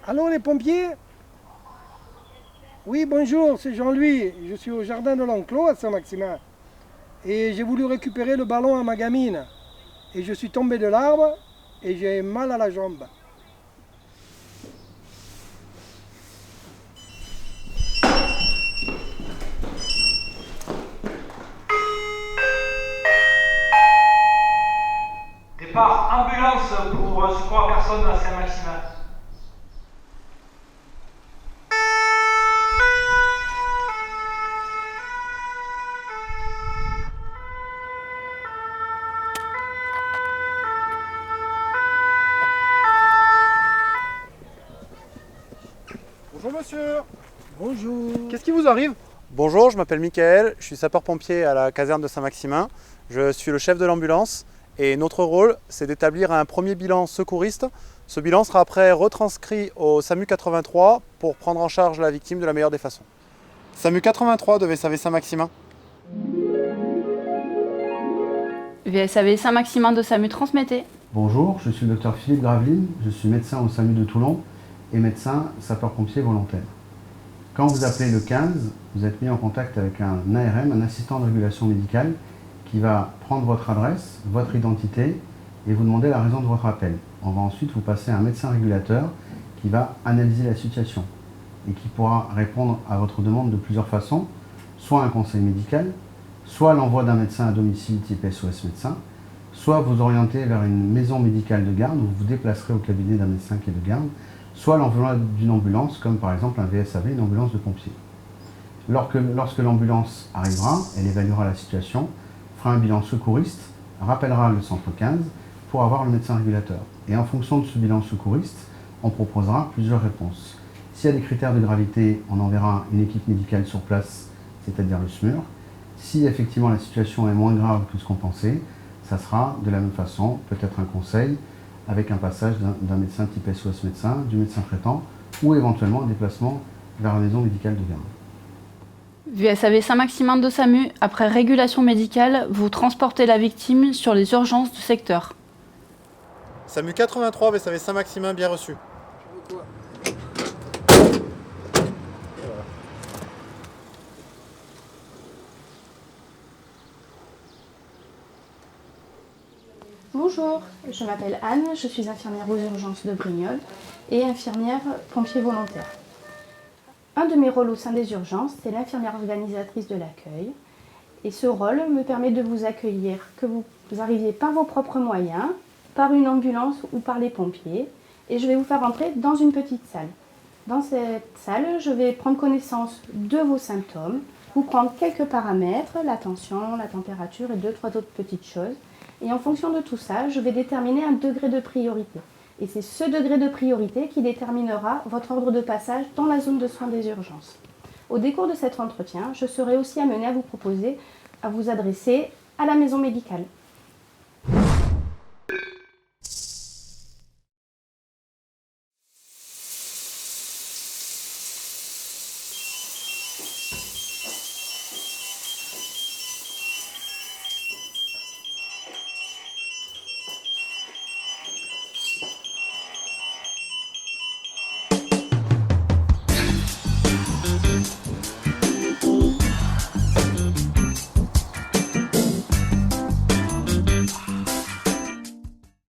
Allô les pompiers? Oui, bonjour, c'est Jean-Louis. Je suis au jardin de l'Enclos à Saint-Maximin. Et j'ai voulu récupérer le ballon à ma gamine. Et je suis tombé de l'arbre et j'ai mal à la jambe. Départ ambulance pour secours à personne à Saint-Maximin. Bonjour monsieur, Bonjour. qu'est-ce qui vous arrive? Bonjour, je m'appelle Mickaël, je suis sapeur-pompier à la caserne de Saint-Maximin. Je suis le chef de l'ambulance et notre rôle, c'est d'établir un premier bilan secouriste. Ce bilan sera après retranscrit au SAMU 83 pour prendre en charge la victime de la meilleure des façons. SAMU 83 de VSAV Saint-Maximin. VSAV Saint-Maximin de SAMU transmettez. Bonjour, je suis le docteur Philippe Graveline, je suis médecin au SAMU de Toulon et médecin sapeur-pompier volontaire. Quand vous appelez le 15, vous êtes mis en contact avec un ARM, un assistant de régulation médicale, qui va prendre votre adresse, votre identité et vous demander la raison de votre appel. On va ensuite vous passer un médecin régulateur qui va analyser la situation et qui pourra répondre à votre demande de plusieurs façons, soit un conseil médical, soit l'envoi d'un médecin à domicile type SOS médecin, soit vous orienter vers une maison médicale de garde où vous vous déplacerez au cabinet d'un médecin qui est de garde, soit l'envoi d'une ambulance, comme par exemple un VSAV, une ambulance de pompiers. Lorsque l'ambulance arrivera, elle évaluera la situation, fera un bilan secouriste, rappellera le centre 15 pour avoir le médecin régulateur. Et en fonction de ce bilan secouriste, on proposera plusieurs réponses. S'il y a des critères de gravité, on enverra une équipe médicale sur place, c'est-à-dire le SMUR. Si effectivement la situation est moins grave que ce qu'on pensait, ça sera de la même façon, peut-être un conseil, avec un passage d'un médecin type SOS médecin, du médecin traitant, ou éventuellement un déplacement vers la maison médicale de garde. VSAV Saint-Maximin de SAMU, après régulation médicale, vous transportez la victime sur les urgences du secteur. SAMU 83 VSAV Saint-Maximin, bien reçu. Bonjour, je m'appelle Anne, je suis infirmière aux urgences de Brignoles et infirmière pompier volontaire. Un de mes rôles au sein des urgences, c'est l'infirmière organisatrice de l'accueil. Et ce rôle me permet de vous accueillir, que vous arriviez par vos propres moyens, par une ambulance ou par les pompiers. Et je vais vous faire entrer dans une petite salle. Dans cette salle, je vais prendre connaissance de vos symptômes, vous prendre quelques paramètres, la tension, la température et 2-3 autres petites choses. Et en fonction de tout ça, je vais déterminer un degré de priorité. Et c'est ce degré de priorité qui déterminera votre ordre de passage dans la zone de soins des urgences. Au décours de cet entretien, je serai aussi amenée à vous proposer, à vous adresser à la maison médicale.